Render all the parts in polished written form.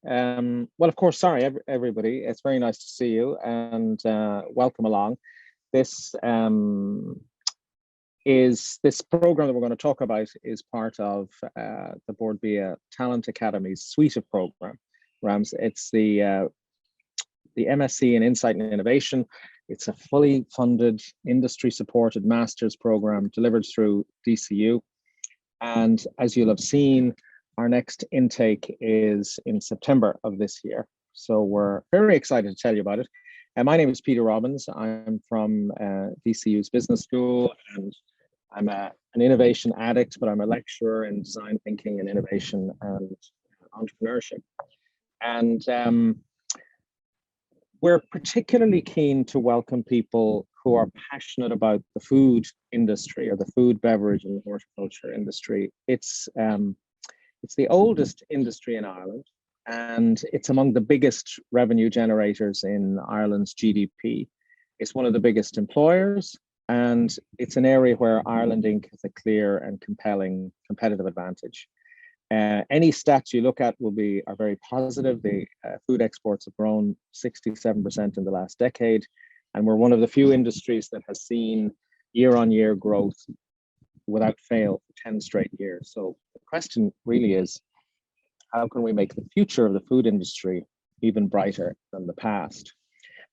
Well, of course, sorry, everybody. It's very nice to see you and welcome along. This this program that we're going to talk about is part of the Bord Bia Talent Academy's suite of programs. It's the MSc in Insight and Innovation. It's a fully funded, industry-supported master's program delivered through DCU. And as you'll have seen, our next intake is in September of this year. So we're very excited to tell you about it. And my name is Peter Robbins. I'm from DCU's Business School, and I'm an innovation addict, but I'm a lecturer in design thinking and innovation and entrepreneurship. And we're particularly keen to welcome people who are passionate about the food industry or the food, beverage, and horticulture industry. It's the oldest industry in Ireland, and it's among the biggest revenue generators in Ireland's GDP. It's one of the biggest employers, and it's an area where Ireland Inc. has a clear and compelling competitive advantage. Any stats you look at are very positive. The food exports have grown 67% in the last decade, and we're one of the few industries that has seen year-on-year growth without fail for 10 straight years. So the question really is, how can we make the future of the food industry even brighter than the past?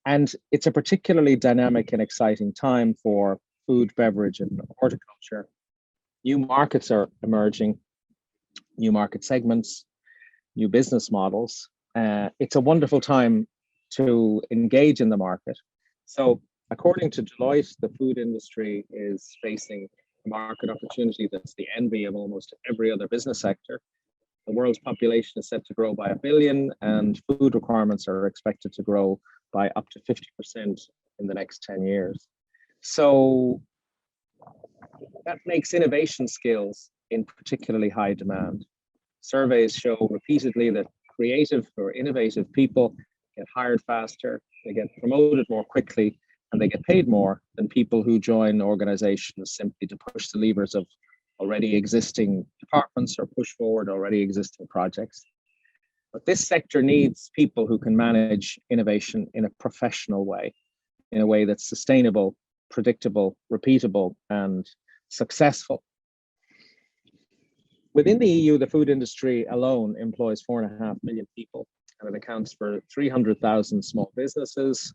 And it's a particularly dynamic and exciting time for food, beverage, and horticulture. New markets are emerging, new market segments, new business models. It's a wonderful time to engage in the market. So according to Deloitte, the food industry is facing a market opportunity that's the envy of almost every other business sector. The world's population is set to grow by 1 billion, and food requirements are expected to grow by up to 50% in the next 10 years. So that makes innovation skills in particularly high demand. Surveys show repeatedly that creative or innovative people get hired faster, they get promoted more quickly, and they get paid more than people who join organizations simply to push the levers of already existing departments or push forward already existing projects. But this sector needs people who can manage innovation in a professional way, in a way that's sustainable, predictable, repeatable, and successful. Within the EU, the food industry alone employs 4.5 million people, and it accounts for 300,000 small businesses.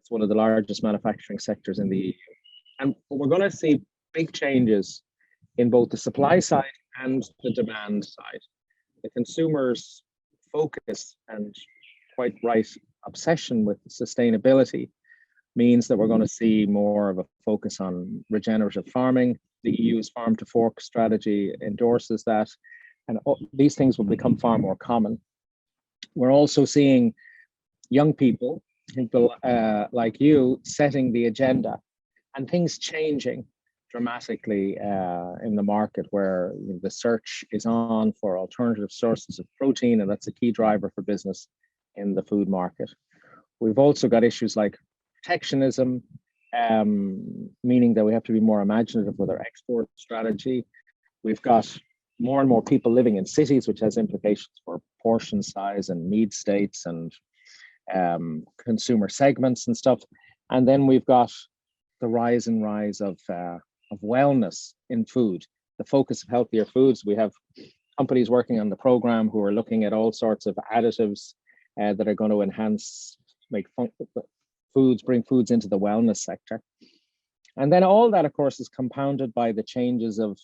It's one of the largest manufacturing sectors in the EU. And we're going to see big changes in both the supply side and the demand side. The consumers' focus and quite right obsession with sustainability means that we're going to see more of a focus on regenerative farming. The EU's farm to fork strategy endorses that, and these things will become far more common. We're also seeing young people like you setting the agenda and things changing dramatically in the market, where the search is on for alternative sources of protein, and that's a key driver for business in the food market. We've also got issues like protectionism, meaning that we have to be more imaginative with our export strategy. We've got more and more people living in cities, which has implications for portion size and need states and consumer segments and stuff. And then we've got the rise of wellness in food, the focus of healthier foods. We have companies working on the program who are looking at all sorts of additives that are going to enhance, bring foods into the wellness sector. And then all that, of course, is compounded by the changes of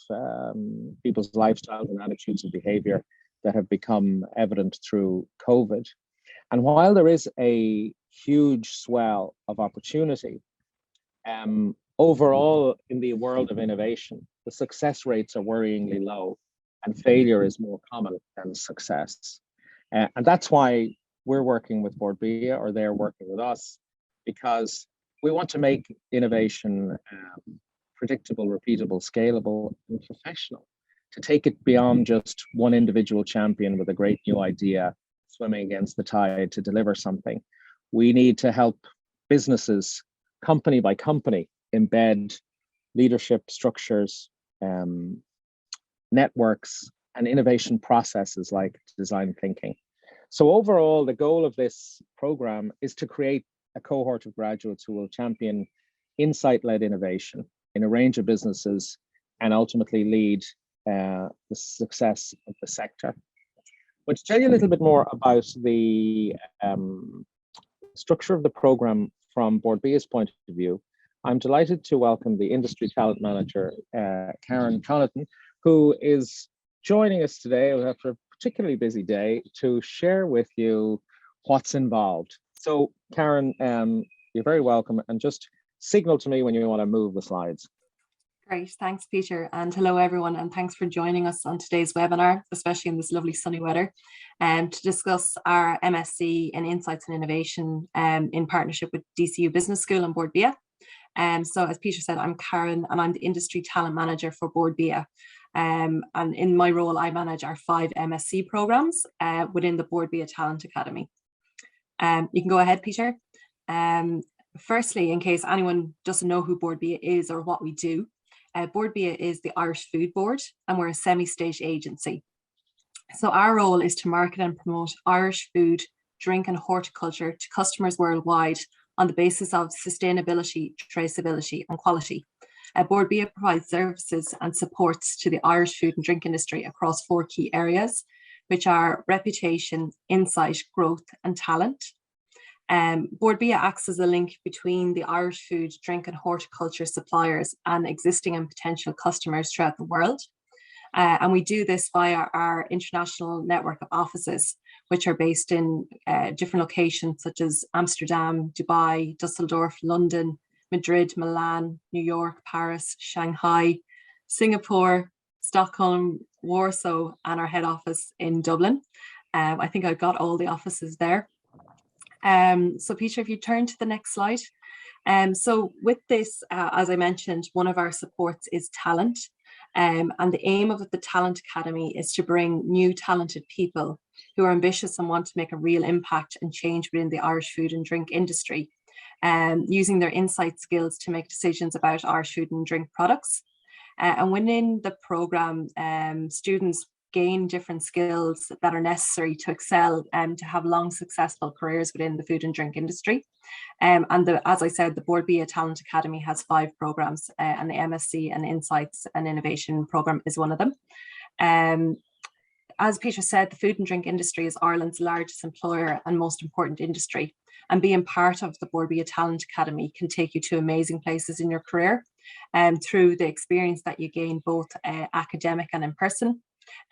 people's lifestyles and attitudes and behavior that have become evident through COVID. And while there is a huge swell of opportunity, overall in the world of innovation, the success rates are worryingly low, and failure is more common than success. And that's why we're working with Bord Bia, or they're working with us, because we want to make innovation predictable, repeatable, scalable, and professional, to take it beyond just one individual champion with a great new idea swimming against the tide to deliver something. We need to help businesses, company by company, embed leadership structures, networks, and innovation processes like design thinking. So overall, the goal of this program is to create a cohort of graduates who will champion insight-led innovation in a range of businesses and ultimately lead the success of the sector. But to tell you a little bit more about the structure of the program from Bord Bia's point of view, I'm delighted to welcome the Industry Talent Manager, Karen Colleton, who is joining us today after a particularly busy day to share with you what's involved. So Karen, you're very welcome, and just signal to me when you want to move the slides. Great, thanks Peter, and hello everyone, and thanks for joining us on today's webinar, especially in this lovely sunny weather, to discuss our MSc in Insights and Innovation in partnership with DCU Business School and Bord Bia. So as Peter said, I'm Karen and I'm the Industry Talent Manager for Bord Bia. And in my role, I manage our 5 MSc programs within the Bord Bia Talent Academy. You can go ahead, Peter. Firstly, in case anyone doesn't know who Bord Bia is or what we do, Bord Bia is the Irish Food Board, and we're a semi-state agency. So our role is to market and promote Irish food, drink and horticulture to customers worldwide on the basis of sustainability, traceability and quality. Bord Bia provides services and supports to the Irish food and drink industry across 4 key areas, which are reputation, insight, growth and talent. Bord Bia acts as a link between the Irish food, drink and horticulture suppliers and existing and potential customers throughout the world. And we do this via our international network of offices, which are based in different locations such as Amsterdam, Dubai, Dusseldorf, London, Madrid, Milan, New York, Paris, Shanghai, Singapore, Stockholm, Warsaw, and our head office in Dublin. I think I got all the offices there. So Peter, if you turn to the next slide. So with this, as I mentioned, one of our supports is talent. And the aim of the Talent Academy is to bring new talented people who are ambitious and want to make a real impact and change within the Irish food and drink industry, using their insight skills to make decisions about Irish food and drink products. And within the programme, students gain different skills that are necessary to excel and to have long, successful careers within the food and drink industry. As I said, the Bord Bia Talent Academy has 5 programs, and the MSc and Insights and Innovation program is one of them. As Peter said, the food and drink industry is Ireland's largest employer and most important industry. And being part of the Bord Bia Talent Academy can take you to amazing places in your career, through the experience that you gain both academic and in person.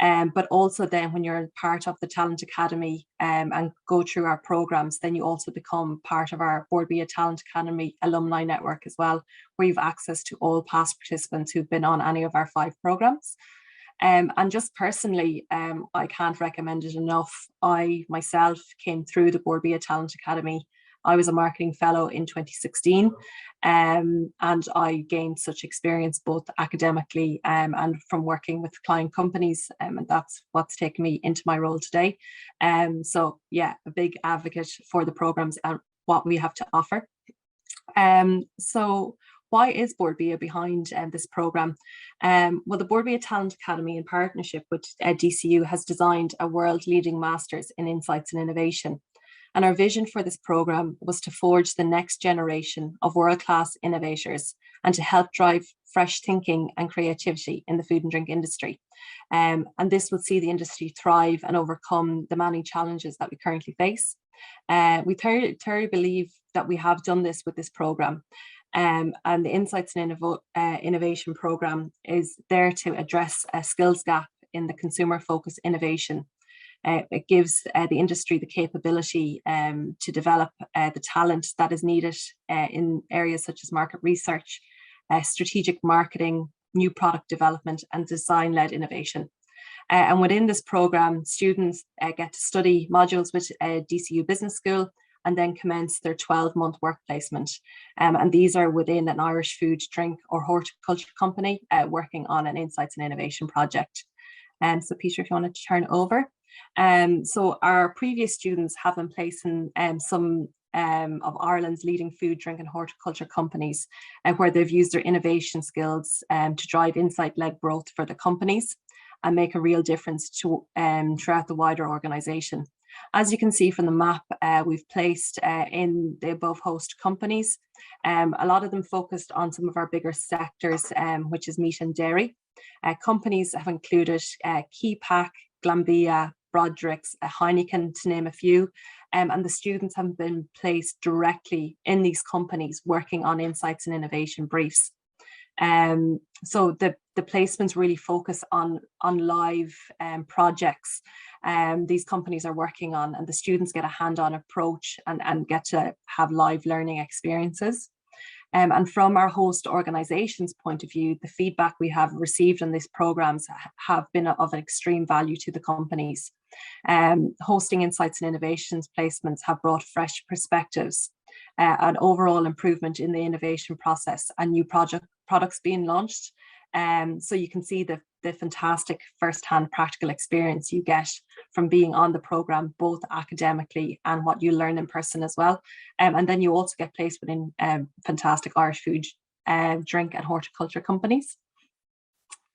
But also then when you're part of the Talent Academy and go through our programs, then you also become part of our Bord Bia Talent Academy alumni network as well, where you've access to all past participants who've been on any of our 5 programs. And just personally, I can't recommend it enough. I myself came through the Bord Bia Talent Academy. I was a marketing fellow in 2016, and I gained such experience both academically and from working with client companies, and that's what's taken me into my role today. So yeah, a big advocate for the programs and what we have to offer. So why is Bord Bia behind this program? Well, the Bord Bia Talent Academy, in partnership with DCU, has designed a world-leading Masters in Insights and Innovation. And our vision for this program was to forge the next generation of world-class innovators and to help drive fresh thinking and creativity in the food and drink industry. And this will see the industry thrive and overcome the many challenges that we currently face. We thoroughly believe that we have done this with this program. And the Insights and Innovation program is there to address a skills gap in the consumer-focused innovation. It gives the industry the capability to develop the talent that is needed in areas such as market research, strategic marketing, new product development, and design-led innovation. And within this program, students get to study modules with DCU Business School and then commence their 12-month work placement. And these are within an Irish food, drink or horticulture company working on an Insights and Innovation project. So Peter, if you want to turn over. So our previous students have been placed in some of Ireland's leading food, drink and horticulture companies, where they've used their innovation skills to drive insight-led growth for the companies and make a real difference to throughout the wider organisation. As you can see from the map, we've placed in the above host companies. A lot of them focused on some of our bigger sectors, which is meat and dairy. Companies have included Keypack, Glanbia, Broderick's, Heineken, to name a few. And the students have been placed directly in these companies working on insights and innovation briefs. So the placements really focus on live projects these companies are working on, and the students get a hand-on approach and get to have live learning experiences. And from our host organization's point of view, the feedback we have received on these programs have been of extreme value to the companies. Hosting insights and innovations placements have brought fresh perspectives, an overall improvement in the innovation process, and new products being launched. So you can see the fantastic first-hand practical experience you get from being on the program, both academically and what you learn in person as well. And then you also get placed within fantastic Irish food, drink and horticulture companies.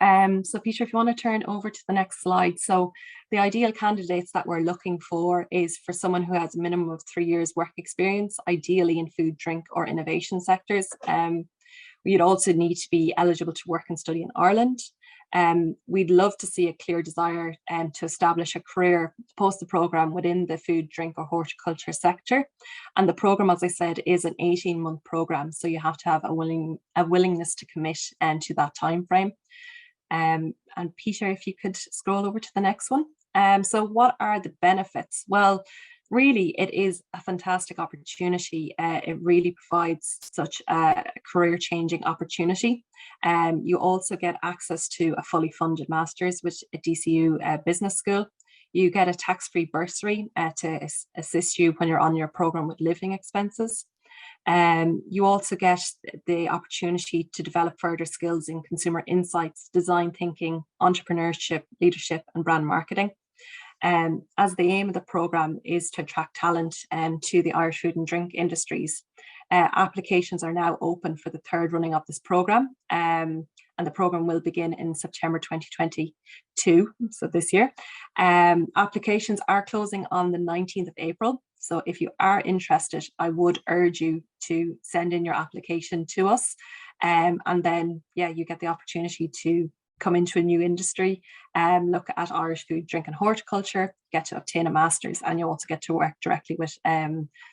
So Peter, if you want to turn over to the next slide. So the ideal candidates that we're looking for is for someone who has a minimum of 3 years work experience, ideally in food, drink or innovation sectors. You'd also need to be eligible to work and study in Ireland. We'd love to see a clear desire to establish a career post the programme within the food, drink or horticulture sector. And the programme, as I said, is an 18-month programme. So you have to have a willingness to commit to that time frame. And Peter, if you could scroll over to the next one. So what are the benefits? Well, really, it is a fantastic opportunity. It really provides such a career-changing opportunity. You also get access to a fully funded master's, which at DCU Business School. You get a tax-free bursary to assist you when you're on your program with living expenses. You also get the opportunity to develop further skills in consumer insights, design thinking, entrepreneurship, leadership, and brand marketing. As the aim of the programme is to attract talent to the Irish food and drink industries. Applications are now open for the third running of this programme, and the programme will begin in September 2022, so this year. Applications are closing on the 19th of April. So if you are interested, I would urge you to send in your application to us. And then, yeah, you get the opportunity to come into a new industry, look at Irish food, drink and horticulture, get to obtain a master's, and you also get to work directly with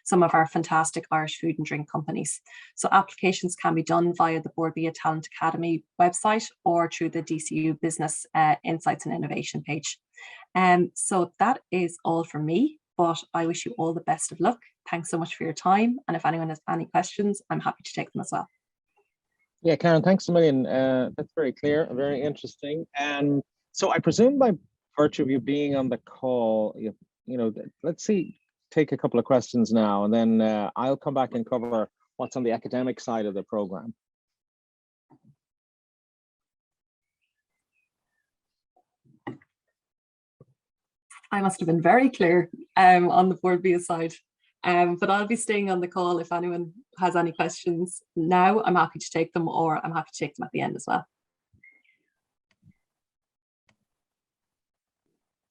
some of our fantastic Irish food and drink companies. So applications can be done via the Bord Bia Talent Academy website or through the DCU Business Insights and Innovation page. So that is all from me, but I wish you all the best of luck. Thanks so much for your time. And if anyone has any questions, I'm happy to take them as well. Yeah, Karen, thanks a million. That's very clear, very interesting. So I presume by virtue of you being on the call, you know, let's take a couple of questions now, and then I'll come back and cover what's on the academic side of the program. I must have been very clear on the Bord Bia side. But I'll be staying on the call if anyone has any questions now. I'm happy to take them, or I'm happy to take them at the end as well.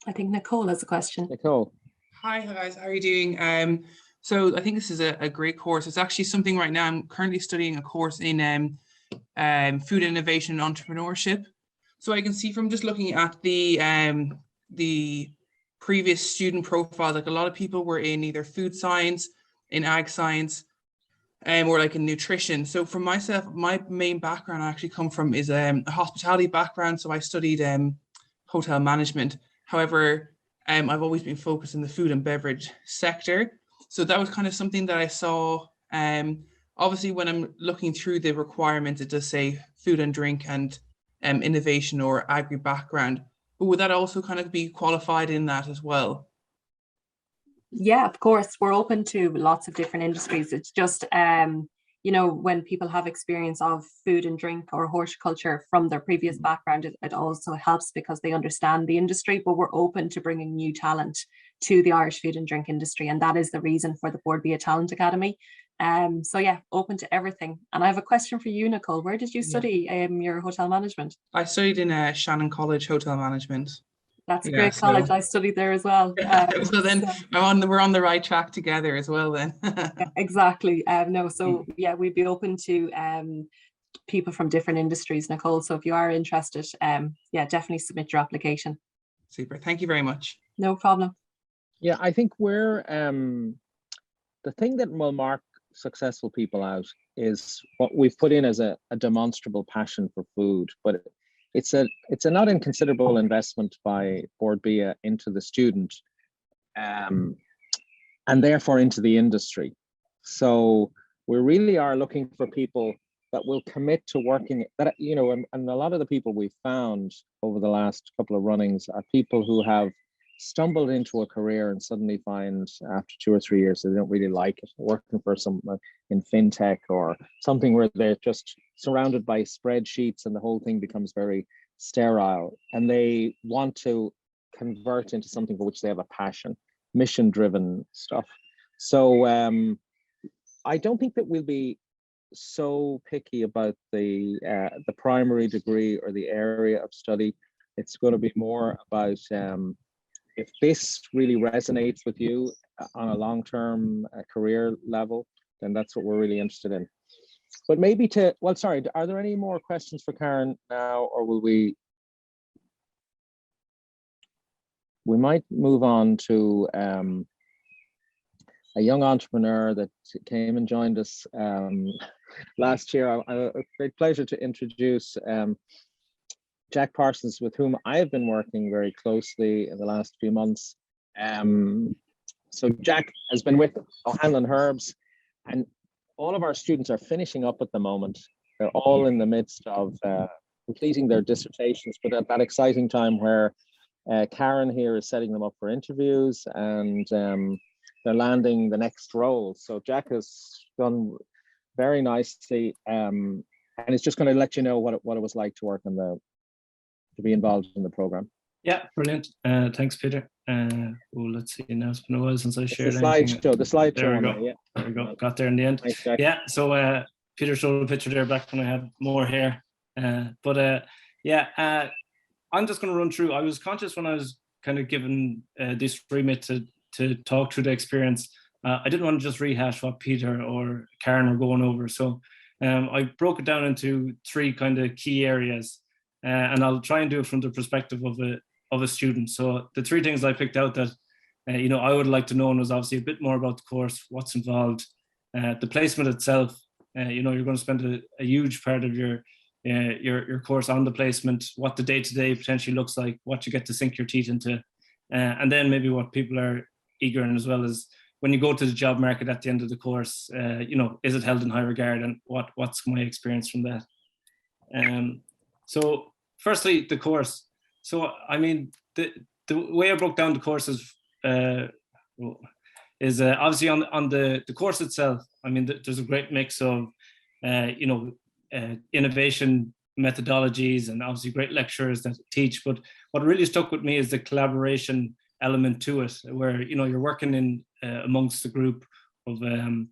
I think Nicole has a question. Nicole. Hi guys, how are you doing? So I think this is a great course. It's actually something right now. I'm currently studying a course in food innovation and entrepreneurship. So I can see from just looking at the previous student profile, like a lot of people were in either food science, in ag science, or like in nutrition. So for myself, my main background I actually come from is a hospitality background. So I studied hotel management. However, I've always been focused in the food and beverage sector. So that was kind of something that I saw. Obviously, when I'm looking through the requirements, it does say food and drink and innovation or agri background. But would that also kind of be qualified in that as well? Yeah, of course. We're open to lots of different industries. It's just, you know, when people have experience of food and drink or horticulture from their previous background, it also helps because they understand the industry, but we're open to bringing new talent to the Irish food and drink industry. And that is the reason for the Bord Bia Talent Academy. So yeah, open to everything. And I have a question for you, Nicole. Where did you study your hotel management? I studied in Shannon College Hotel Management. That's a Yeah, great college. I studied there as well. So then we're on the right track together as well then. Exactly. No, so yeah, we'd be open to people from different industries, Nicole. So if you are interested, yeah, definitely submit your application. Super. Thank you very much. No problem. Yeah, I think we're the thing that will mark successful people out is what we've put in as a demonstrable passion for food, but it's a not inconsiderable investment by Bord Bia into the student, and therefore into the industry. So we really are looking for people that will commit to working, that, you know, and a lot of the people we've found over the last couple of runnings are people who have stumbled into a career and suddenly find after 2 or 3 years they don't really like it, working for some in fintech or something where they're just surrounded by spreadsheets and the whole thing becomes very sterile, and they want to convert into something for which they have a passion, mission driven stuff. So I don't think that we'll be so picky about the primary degree or the area of study. It's going to be more about if this really resonates with you on a long-term career level, then that's what we're really interested in. But maybe well, sorry, are there any more questions for Karen now, or will we might move on to a young entrepreneur that came and joined us last year. A great pleasure to introduce Jack Parsons, with whom I have been working very closely in the last few months. So Jack has been with O'Hanlon Herbs, and all of our students are finishing up at the moment. They're all in the midst of completing their dissertations, but at that exciting time where Karen here is setting them up for interviews, and they're landing the next role. So Jack has done very nicely, and it's just going to let you know what it was like to work to be involved in the program. Yeah, brilliant. Thanks, Peter. Let's see. Now it's been a while since I shared the slideshow. The slideshow. There we go. Yeah. There we go. Got there in the end. Thanks, Jack. Yeah. So Peter showed a picture there back when I had more hair. Yeah. I'm just going to run through. I was conscious when I was kind of given this remit to talk through the experience. I didn't want to just rehash what Peter or Karen were going over. So I broke it down into 3 kind of key areas. And I'll try and do it from the perspective of a student. So the 3 things I picked out that I would like to know was obviously a bit more about the course, what's involved, the placement itself. You're going to spend a huge part of your course on the placement, what the day-to-day potentially looks like, what you get to sink your teeth into, and then maybe what people are eager in as well as when you go to the job market at the end of the course. Is it held in high regard, and what's my experience from that? So firstly, the course. So I mean, the way I broke down the course is obviously on the course itself. I mean, there's a great mix of innovation methodologies and obviously great lecturers that teach. But what really stuck with me is the collaboration element to it, where you're working in amongst the group of the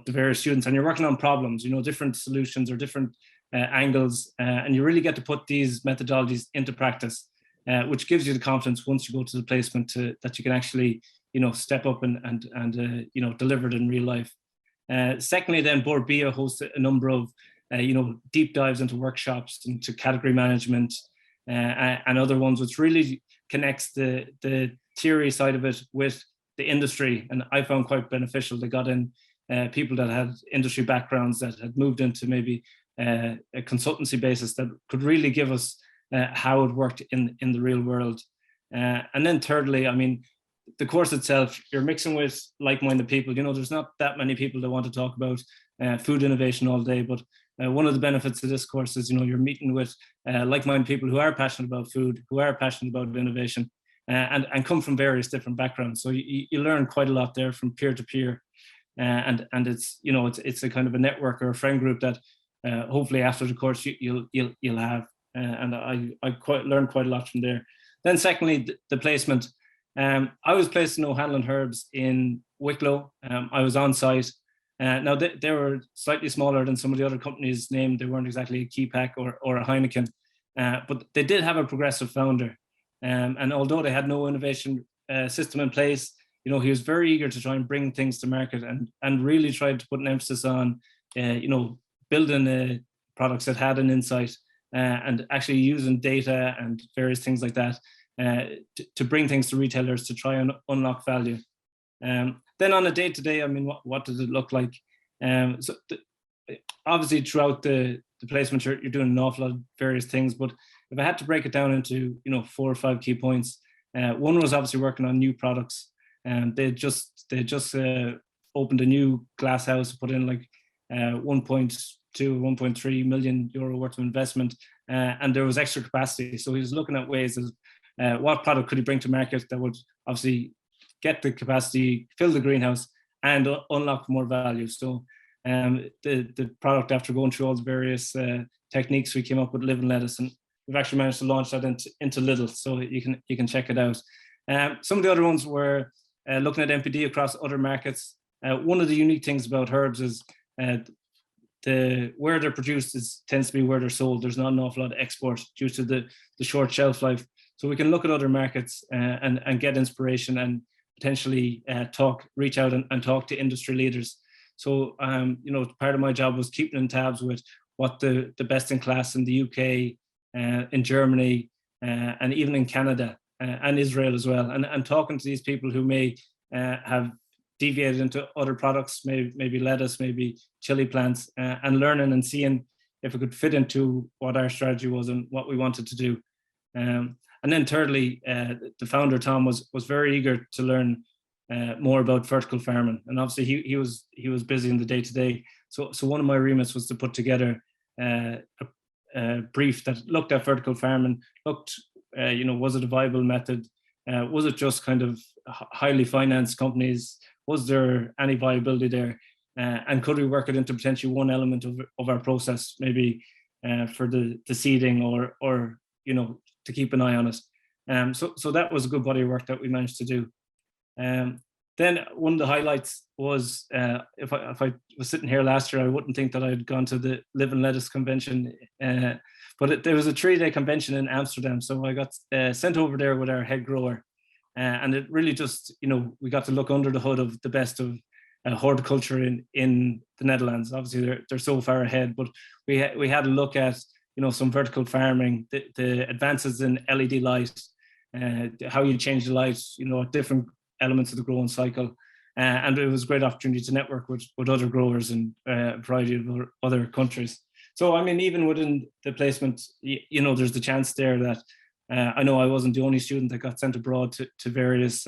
various students, and you're working on problems, different solutions or different angles, and you really get to put these methodologies into practice, which gives you the confidence once you go to the placement that you can actually step up and deliver it in real life. Secondly, then Bord Bia hosts a number of deep dives into workshops, into category management, and other ones, which really connects the theory side of it with the industry, and I found quite beneficial. They got in people that had industry backgrounds, that had moved into maybe a consultancy basis, that could really give us how it worked in the real world. And then thirdly, I mean, the course itself, you're mixing with like-minded people. There's not that many people that want to talk about food innovation all day, but one of the benefits of this course is, you're meeting with like-minded people who are passionate about food, who are passionate about innovation, and come from various different backgrounds. So you learn quite a lot there from peer to peer, and it's it's a kind of a network or a friend group that hopefully after the course you'll have, and I learned quite a lot from there. Then secondly, the placement. I was placed in O'Hanlon Herbs in Wicklow. I was on site. Now they were slightly smaller than some of the other companies named. They weren't exactly a Keypack or a Heineken, but they did have a progressive founder. And although they had no innovation system in place, he was very eager to try and bring things to market, and really tried to put an emphasis on, building products that had an insight, and actually using data and various things like that to bring things to retailers to try and unlock value. Then on a day-to-day, I mean, what does it look like? Obviously, throughout the placement, you're doing an awful lot of various things, but if I had to break it down into 4 or 5 key points, one was obviously working on new products. They just opened a new glass house, put in like 1.3 million euro worth of investment, and there was extra capacity. So he was looking at ways of what product could he bring to market that would obviously get the capacity, fill the greenhouse, and unlock more value. So the product, after going through all the various techniques, we came up with Live and Lettuce, and we've actually managed to launch that into Lidl, so you can check it out. Some of the other ones were looking at NPD across other markets. One of the unique things about herbs is where they're produced tends to be where they're sold. There's not an awful lot of export due to the short shelf life. So we can look at other markets and get inspiration, and potentially reach out and talk to industry leaders. So part of my job was keeping in tabs with what the best in class in the UK, in Germany, and even in Canada and Israel as well, and talking to these people who may have deviated into other products, maybe lettuce, maybe chili plants, and learning and seeing if it could fit into what our strategy was and what we wanted to do. And then thirdly, the founder, Tom, was very eager to learn more about vertical farming, and obviously he was busy in the day-to-day. So one of my remits was to put together a brief that looked at vertical farming, was it a viable method? Was it just kind of highly financed companies? Was there any viability there? And could we work it into potentially one element of our process, maybe for the seeding or to keep an eye on it. So that was a good body of work that we managed to do. Then one of the highlights was, if I was sitting here last year, I wouldn't think that I'd gone to the Live and Lettuce convention, but there was a 3-day convention in Amsterdam. So I got sent over there with our head grower, and it really just, we got to look under the hood of the best of horticulture in the Netherlands. Obviously, they're so far ahead, but we had a look at some vertical farming, the advances in LED light, how you change the light, at different elements of the growing cycle. And it was a great opportunity to network with other growers in a variety of other countries. So, I mean, even within the placement, there's the chance there that I know I wasn't the only student that got sent abroad to various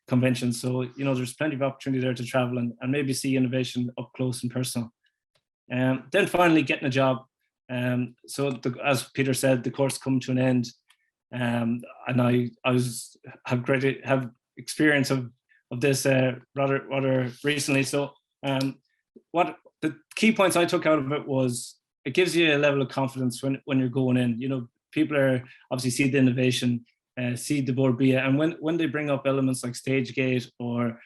conventions. So, there's plenty of opportunity there to travel and maybe see innovation up close and personal. Then finally getting a job. So as Peter said, the course come to an end, and I have experience of this rather recently. So what the key points I took out of it was, it gives you a level of confidence when you're going in. People are obviously see the innovation, see the Bord Bia, and when they bring up elements like stage gate or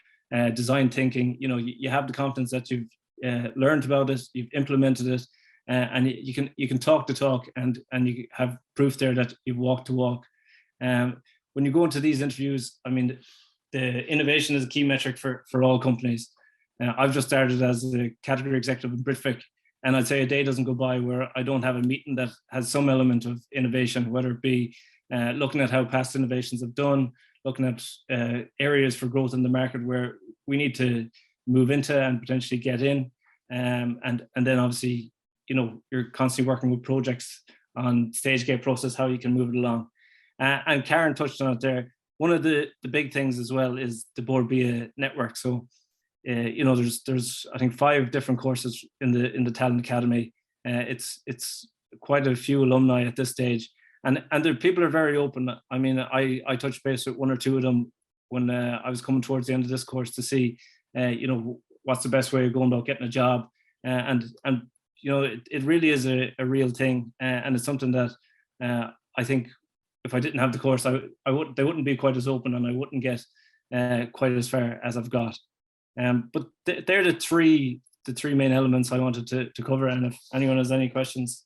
design thinking, you have the confidence that you've learned about it, you've implemented it. And you can talk the talk, and you have proof there that you've walked the walk. When you go into these interviews, I mean, the innovation is a key metric for all companies. I've just started as a category executive in Britvic, and I'd say a day doesn't go by where I don't have a meeting that has some element of innovation, whether it be looking at how past innovations have done, looking at areas for growth in the market where we need to move into and potentially get in, and then obviously, you're constantly working with projects on stage gate process, how you can move it along. And Karen touched on it there. One of the big things as well is the Bord Bia network. So, there's I think 5 different courses in the Talent Academy. It's quite a few alumni at this stage, and the people are very open. I mean, I touched base with 1 or 2 of them when I was coming towards the end of this course to see, what's the best way of going about getting a job, and it really is a real thing, and it's something that I think if I didn't have the course, they wouldn't be quite as open, and I wouldn't get quite as far as I've got. But they're the three main elements I wanted to cover. And if anyone has any questions,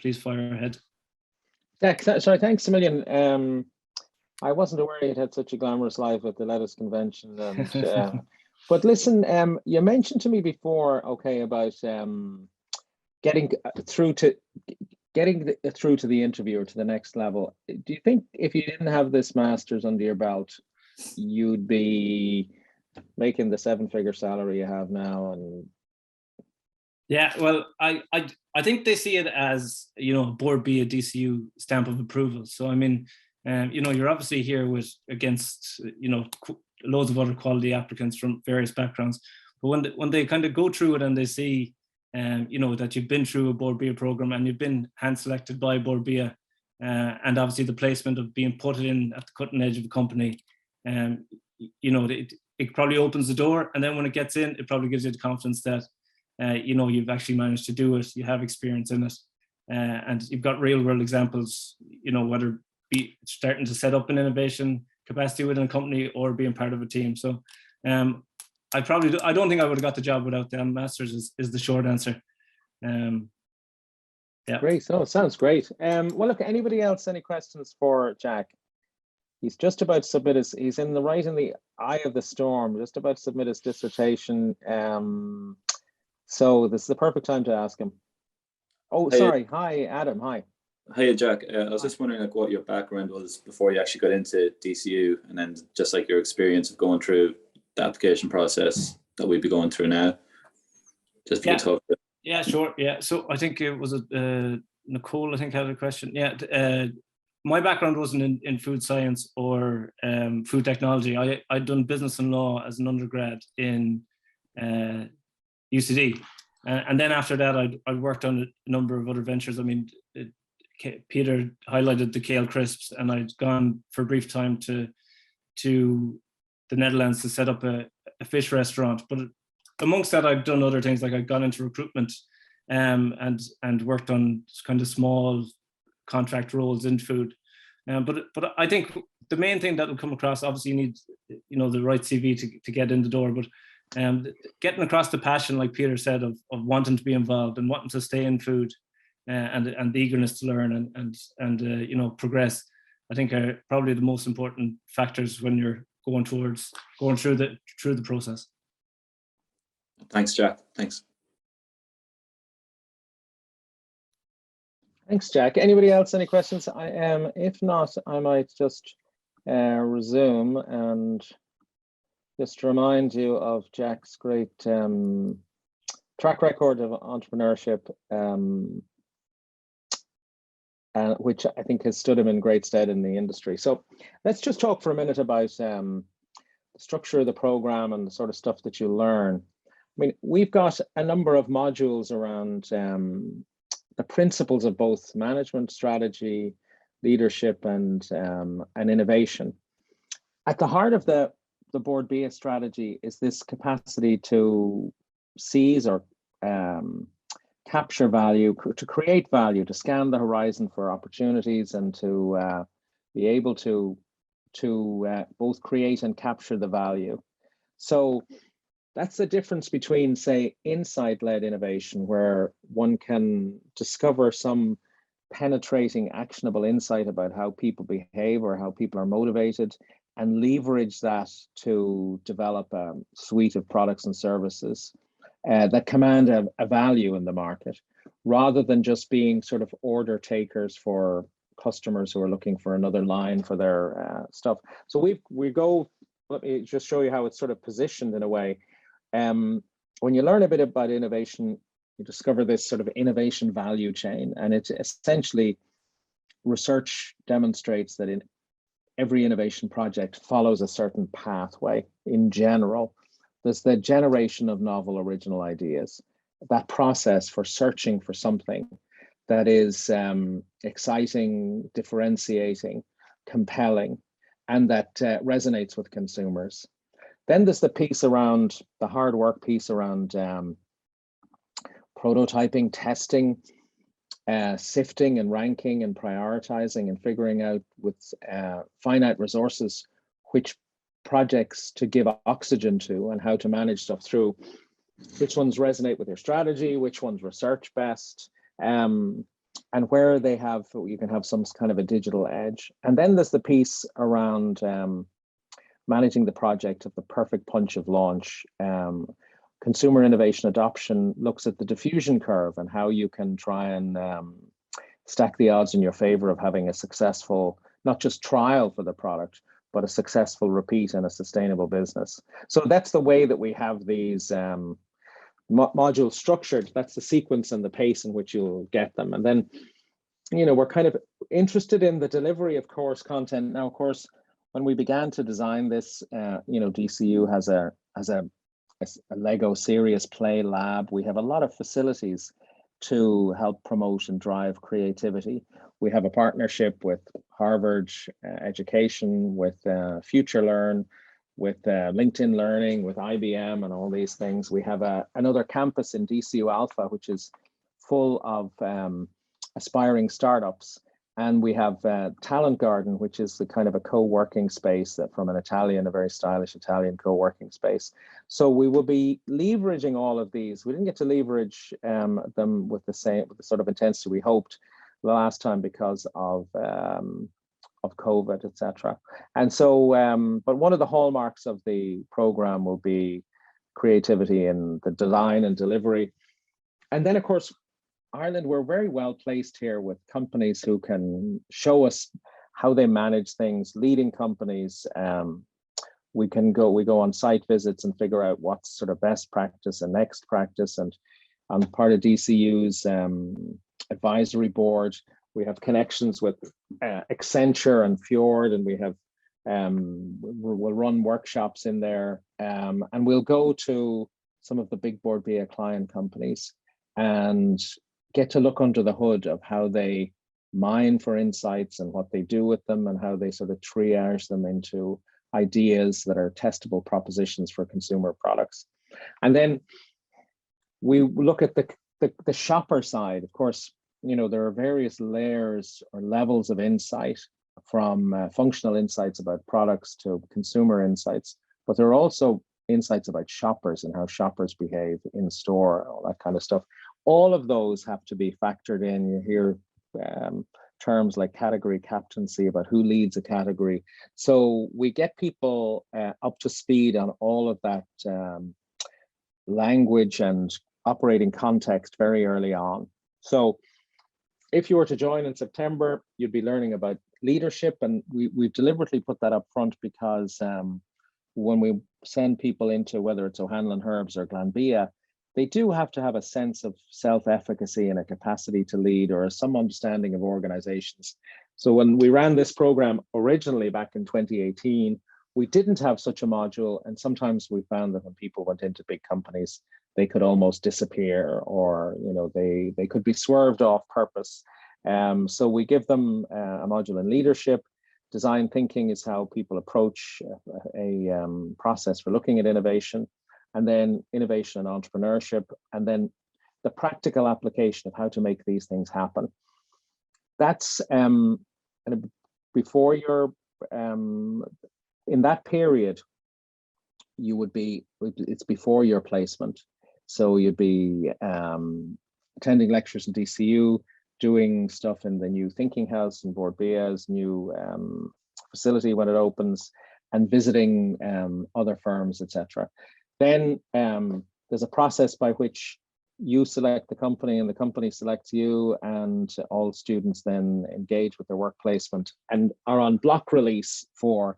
please fire ahead. Yeah, sorry, thanks a million. I wasn't aware you'd had such a glamorous life at the lettuce convention. And but listen, you mentioned to me before, okay, about getting through to through to the interview or to the next level. Do you think if you didn't have this master's under your belt, you'd be making the 7-figure salary you have now? And yeah, well, I think they see it as, you know, Bord Bia DCU stamp of approval. So I mean, you know, you're obviously here with against, you know, loads of other quality applicants from various backgrounds. But when they kind of go through it and they see, you know, that you've been through a Bord Bia program and you've been hand selected by Bord Bia, and obviously the placement of being put in at the cutting edge of the company, you know, it probably opens the door. And then when it gets in, it probably gives you the confidence that, you know, you've actually managed to do it, you have experience in it, and you've got real world examples, you know, whether it be starting to set up an innovation capacity within a company or being part of a team. So I don't think I would have got the job without the master's is the short answer. Yeah. Great. So it sounds great. Well, look, anybody else, any questions for Jack? He's just about to submit he's in the eye of the storm, just about to submit his dissertation. So this is the perfect time to ask him. Oh, sorry. Hi, Adam. Hi. Hiya, Jack. I was just wondering like what your background was before you actually got into DCU, and then just like your experience of going through the application process that we'd be going through now. Just for you to talk about. Yeah, sure. Yeah. So I think it was Nicole, I think, had a question. Yeah. My background wasn't in food science or food technology. I'd done business and law as an undergrad in UCD. And then after that, I worked on a number of other ventures. I mean, Peter highlighted the kale crisps, and I'd gone for a brief time to the Netherlands to set up a fish restaurant. But amongst that, I'd done other things, like I'd gone into recruitment and worked on kind of small contract roles in food. But I think the main thing that will come across, obviously you need, you know, the right CV to get in the door, but getting across the passion, like Peter said, of wanting to be involved and wanting to stay in food, and the eagerness to learn and you know, progress, I think are probably the most important factors when you're going through the process. Thanks, Jack. Thanks. Thanks, Jack. Anybody else, any questions? If not, I might just resume and just remind you of Jack's great track record of entrepreneurship, which I think has stood him in great stead in the industry. So let's just talk for a minute about the structure of the program and the sort of stuff that you learn. I mean, we've got a number of modules around the principles of both management, strategy, leadership, and innovation. At the heart of the Bord Bia strategy is this capacity to seize or capture value, to create value, to scan the horizon for opportunities, and to be able to both create and capture the value. So that's the difference between, say, insight-led innovation, where one can discover some penetrating, actionable insight about how people behave or how people are motivated, and leverage that to develop a suite of products and services that command a value in the market, rather than just being sort of order takers for customers who are looking for another line for their stuff. So let me just show you how it's sort of positioned in a way. When you learn a bit about innovation, you discover this sort of innovation value chain, and it's essentially, research demonstrates that in every innovation project follows a certain pathway. In general, there's the generation of novel original ideas, that process for searching for something that is exciting, differentiating, compelling, and that resonates with consumers. Then there's the piece around, the hard work piece around prototyping, testing, sifting and ranking and prioritizing and figuring out with finite resources which projects to give oxygen to and how to manage stuff through, which ones resonate with your strategy, which ones research best. and where they have, you can have some kind of a digital edge. And then there's the piece around managing the project of the perfect punch of launch. Consumer innovation adoption looks at the diffusion curve and how you can try and stack the odds in your favor of having a successful, not just trial for the product, but a successful repeat and a sustainable business. So that's the way that we have these modules structured. That's the sequence and the pace in which you'll get them. And then, you know, we're kind of interested in the delivery of course content. Now, of course, when we began to design this, you know, DCU has a Lego serious play lab. We have a lot of facilities to help promote and drive creativity. We have a partnership with Harvard Education, with Future Learn, with LinkedIn Learning, with IBM and all these things. We have another campus in DCU Alpha, which is full of aspiring startups. And we have Talent Garden, which is the kind of a co-working space that from an Italian, a very stylish Italian co-working space. So we will be leveraging all of these. We didn't get to leverage them with the sort of intensity we hoped the last time because of COVID, etc. And so, but one of the hallmarks of the program will be creativity in the design and delivery. And then, of course, Ireland, we're very well placed here with companies who can show us how they manage things, leading companies. We go on site visits and figure out what's sort of best practice and next practice. And I'm part of DCU's advisory board. We have connections with Accenture and Fjord, and we have we'll run workshops in there, and we'll go to some of the big Bord Bia client companies and get to look under the hood of how they mine for insights and what they do with them and how they sort of triage them into ideas that are testable propositions for consumer products. And then we look at the shopper side. Of course, you know, there are various layers or levels of insight, from functional insights about products to consumer insights, but there are also insights about shoppers and how shoppers behave in store, all that kind of stuff. All of those have to be factored in. You hear terms like category captaincy about who leads a category. So we get people up to speed on all of that language and operating context very early on. So if you were to join in September, you'd be learning about leadership, and we've deliberately put that up front because when we send people into whether it's O'Hanlon Herbs or Glanbia, they do have to have a sense of self-efficacy and a capacity to lead or some understanding of organizations. So when we ran this program originally back in 2018, we didn't have such a module, and sometimes we found that when people went into big companies, they could almost disappear, or you know, they could be swerved off purpose. So we give them a module in leadership. Design thinking is how people approach a process for looking at innovation, and then innovation and entrepreneurship, and then the practical application of how to make these things happen. That's before you're in that period, you would be, it's before your placement. So you'd be attending lectures in DCU, doing stuff in the new Thinking House and Bord Bia's new facility when it opens, and visiting other firms, etc. Then there's a process by which you select the company and the company selects you, and all students then engage with their work placement and are on block release for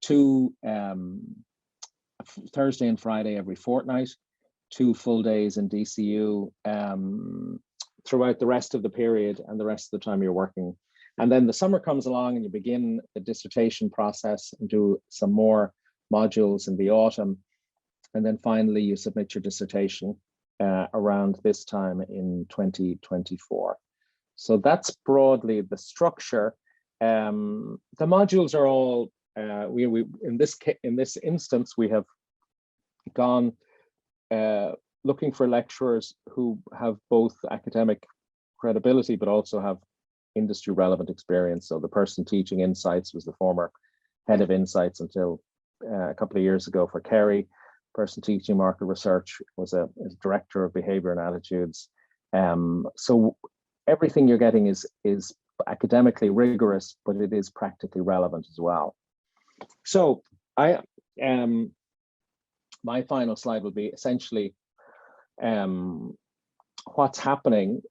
2 Thursday and Friday every fortnight, 2 full days in DCU throughout the rest of the period and the rest of the time you're working. And then the summer comes along and you begin the dissertation process and do some more modules in the autumn. And then finally you submit your dissertation around this time in 2024. So that's broadly the structure. The modules are all, in this instance, we have gone looking for lecturers who have both academic credibility, but also have industry relevant experience. So the person teaching insights was the former head of insights until a couple of years ago for Kerry. Person teaching market research was a director of behavior and attitudes. So everything you're getting is academically rigorous, but it is practically relevant as well. So my final slide will be essentially what's happening.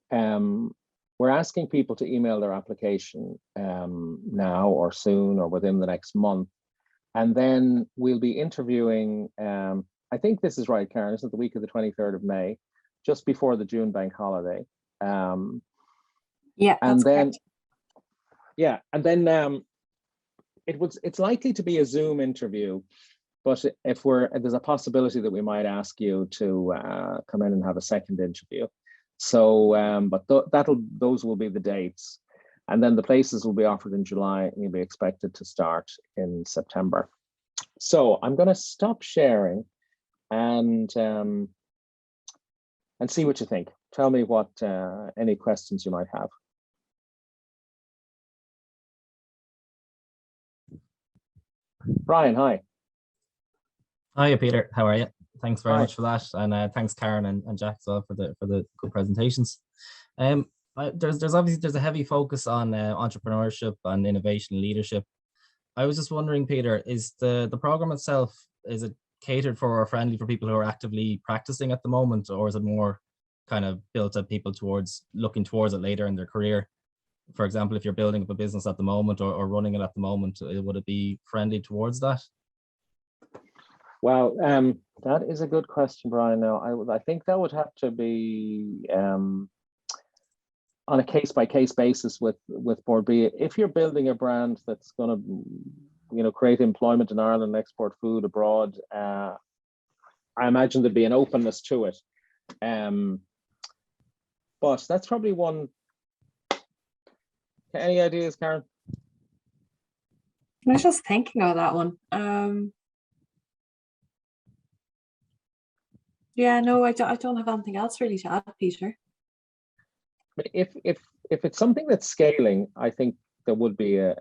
We're asking people to email their application now or soon or within the next month. And then we'll be interviewing, I think this is right, Karen, isn't it the week of the 23rd of May, just before the June bank holiday. Yeah, and then correct. Yeah, and then it's likely to be a Zoom interview, but if there's a possibility that we might ask you to come in and have a second interview. So, but those will be the dates, and then the places will be offered in July, and you'll be expected to start in September. So I'm going to stop sharing and see what you think. Tell me what any questions you might have. Brian, hi. Hiya, Peter. How are you? Thanks very Hi. much for that, and thanks Karen and Jack as well for the good presentations. There's obviously a heavy focus on entrepreneurship and innovation leadership. I was just wondering, Peter, is the program itself, is it catered for or friendly for people who are actively practicing at the moment, or is it more kind of built at people looking towards it later in their career? For example, if you're building up a business at the moment or running it at the moment, would it be friendly towards that? Well, that is a good question, Brian. Now, I think that would have to be on a case-by-case basis with Bord Bia. If you're building a brand that's going to, create employment in Ireland and export food abroad, I imagine there'd be an openness to it. But that's probably one. Any ideas, Karen? I was just thinking of that one. Yeah, no, I don't have anything else really to add, Peter. If it's something that's scaling, I think there would be an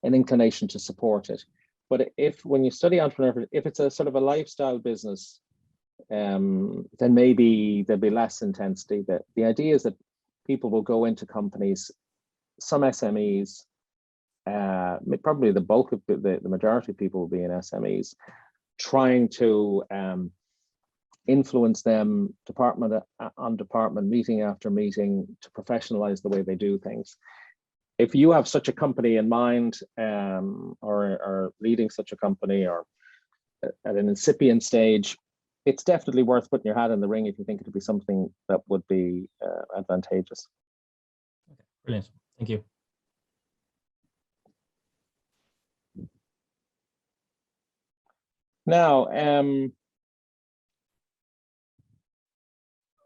inclination to support it. But when you study entrepreneurship, if it's a sort of a lifestyle business, then maybe there'll be less intensity. The idea is that people will go into companies, some SMEs, probably the bulk of the majority of people will be in SMEs, trying to influence them department on department, meeting after meeting, to professionalize the way they do things. If you have such a company in mind, or leading such a company, or at an incipient stage, it's definitely worth putting your hat in the ring if you think it would be something that would be advantageous. Okay, brilliant. Thank you. Now,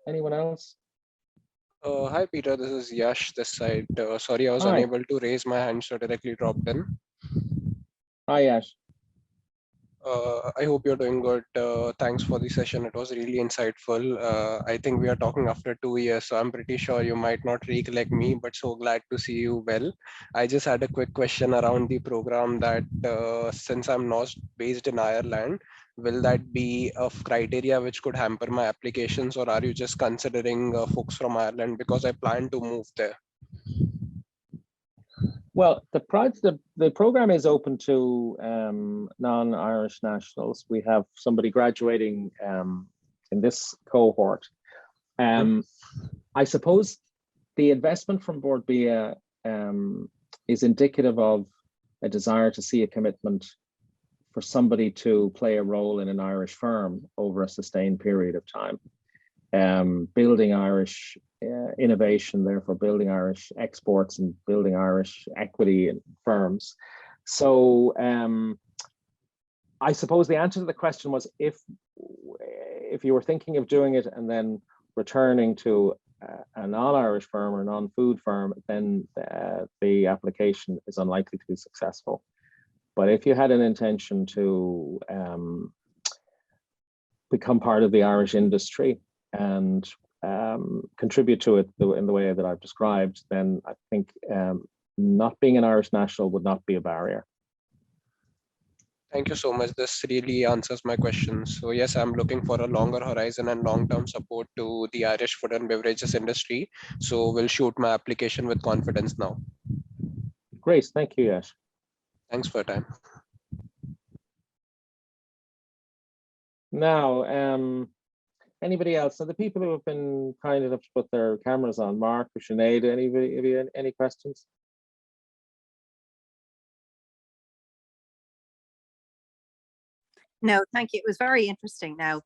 anyone else? Hi, Peter. This is Yash this side. Sorry, I was Hi. unable to raise my hand, so directly dropped in. Hi, Yash. I hope you're doing good. Thanks for the session. It was really insightful. I think we are talking after 2 years, so I'm pretty sure you might not recollect me, but so glad to see you well. I just had a quick question around the program that since I'm not based in Ireland, will that be of criteria which could hamper my applications, or are you just considering folks from Ireland, because I plan to move there? Well, the program is open to non-Irish nationals. We have somebody graduating in this cohort. I suppose the investment from Bord Bia is indicative of a desire to see a commitment for somebody to play a role in an Irish firm over a sustained period of time, building Irish innovation, therefore building Irish exports and building Irish equity in firms. So I suppose the answer to the question was, if you were thinking of doing it and then returning to a non-Irish firm or non-food firm, then the application is unlikely to be successful. But if you had an intention to become part of the Irish industry and contribute to it in the way that I've described, then I think not being an Irish national would not be a barrier. Thank you so much. This really answers my questions. So yes, I'm looking for a longer horizon and long-term support to the Irish food and beverages industry. So we'll shoot my application with confidence now. Great, thank you, Yash. Thanks for your time. Now, anybody else? So the people who have been kind enough to put their cameras on, Mark or Sinead, anybody, have you any questions? No, thank you. It was very interesting. Now,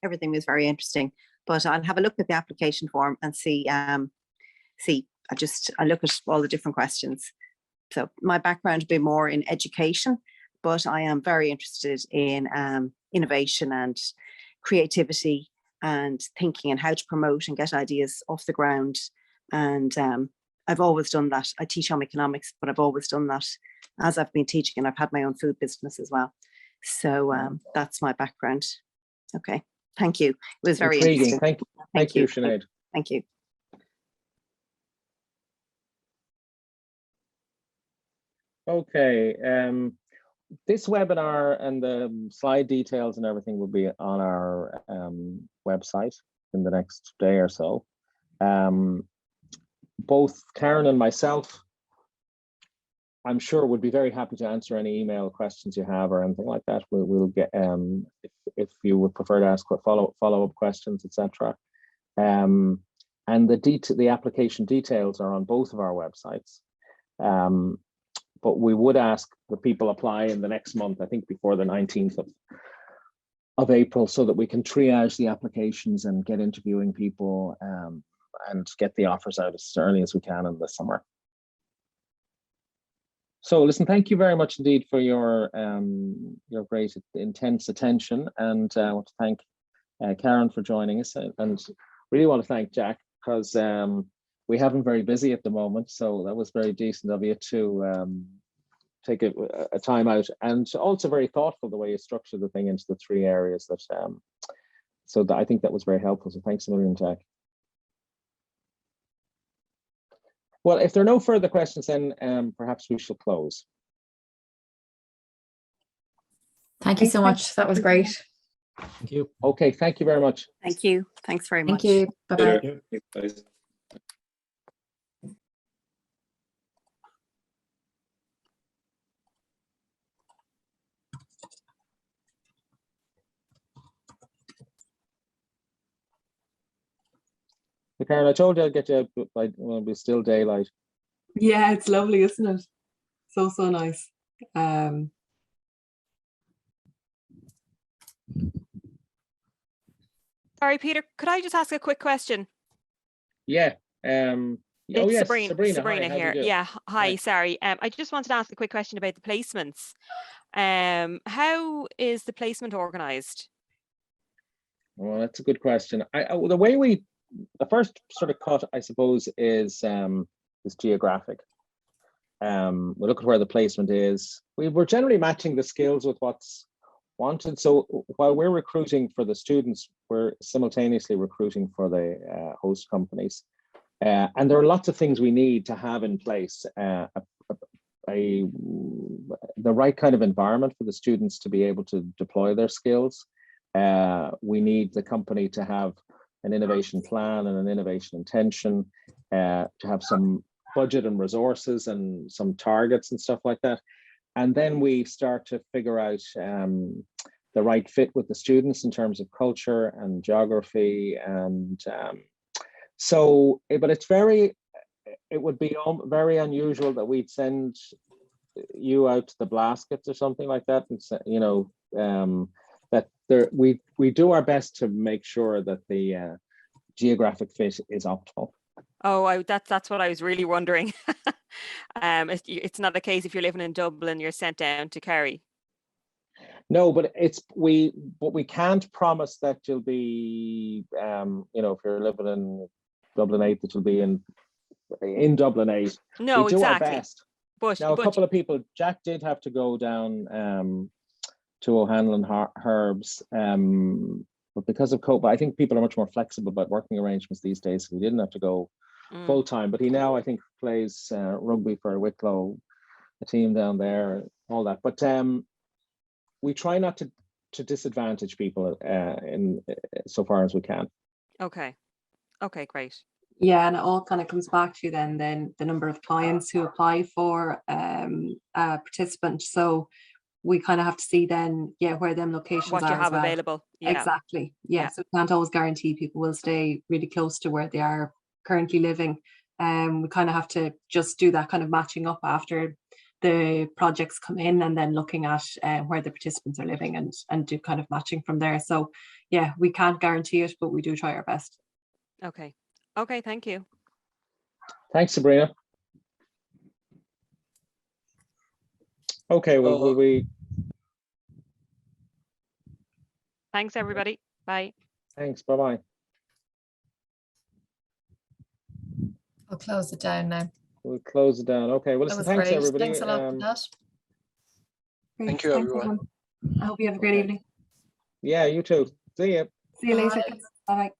everything was very interesting, but I'll have a look at the application form and see. I look at all the different questions. So my background would be more in education, but I am very interested in innovation and creativity and thinking and how to promote and get ideas off the ground. And I've always done that. I teach home economics, but I've always done that as I've been teaching, and I've had my own food business as well. So that's my background. Okay, thank you. It was very intriguing. interesting. Thank you, Sinead. Thank you. Okay, this webinar and the slide details and everything will be on our website in the next day or so. Both Karen and myself, I'm sure, would be very happy to answer any email questions you have or anything like that. We'll get if you would prefer to ask follow-up questions, etc. And the application details are on both of our websites. But we would ask the people apply in the next month, I think before the 19th of April, so that we can triage the applications and get interviewing people and get the offers out as early as we can in the summer. So listen, thank you very much indeed for your great intense attention, and I want to thank Karen for joining us, and really want to thank Jack, because we have him very busy at the moment, so that was very decent of you to take a time out, and also very thoughtful the way you structured the thing into the three areas that so that I think that was very helpful. So thanks a million, Jack. Well, if there are no further questions, then perhaps we shall close. Thank you so much. That was great. Thank you. Okay, thank you very much. Thank you. Thanks very much. Thank you. Bye-bye. Thanks. Hey, Karen, I told you I'd get you up by when it'll be still daylight. Yeah, it's lovely, isn't it? So nice. Sorry, Peter, could I just ask a quick question? Yeah. It's yes, Sabrina hi, here. Yeah, hi, Hi. sorry. I just wanted to ask a quick question about the placements. How is the placement organized? Well, that's a good question. The first sort of cut, I suppose, is geographic. We look at where the placement is. We're generally matching the skills with what's wanted. So while we're recruiting for the students, we're simultaneously recruiting for the host companies. And there are lots of things we need to have in place. The right kind of environment for the students to be able to deploy their skills. We need the company to have an innovation plan and an innovation intention, to have some budget and resources and some targets and stuff like that. And then we start to figure out the right fit with the students in terms of culture and geography. And but it would be very unusual that we'd send you out to the Blaskets or something like that, and we do our best to make sure that the geographic fit is optimal. Oh, that's what I was really wondering. It's not a case if you're living in Dublin, you're sent down to Kerry. No, but we can't promise that you'll be, if you're living in Dublin 8, that you'll be in Dublin 8. No, we do exactly. our best. But now, a couple of people, Jack did have to go down to O'Hanlon Herbs, but because of COVID, I think people are much more flexible about working arrangements these days. So he didn't have to go full time, but he now, I think, plays rugby for Wicklow, a team down there, all that. But we try not to disadvantage people in so far as we can. Okay. Okay, great. Yeah, and it all kind of comes back to then the number of clients who apply for a participant. So we kind of have to see then, where them locations What are you as have well. available. Yeah. Exactly. Yeah. So we can't always guarantee people will stay really close to where they are currently living. We kind of have to just do that kind of matching up after the projects come in, and then looking at where the participants are living and do kind of matching from there. So yeah, we can't guarantee it, but we do try our best. Okay. Okay, thank you. Thanks, Sabrina. Okay, will we? Thanks, everybody. Bye. Thanks. Bye-bye. I'll close it down now. We'll close it down. Okay. Well, That listen, was thanks great. everybody. Thanks a lot for that. Great. Thank you, Thanks, everyone. I hope you have a great evening. Yeah, you too. See ya. See you later. Bye. Bye.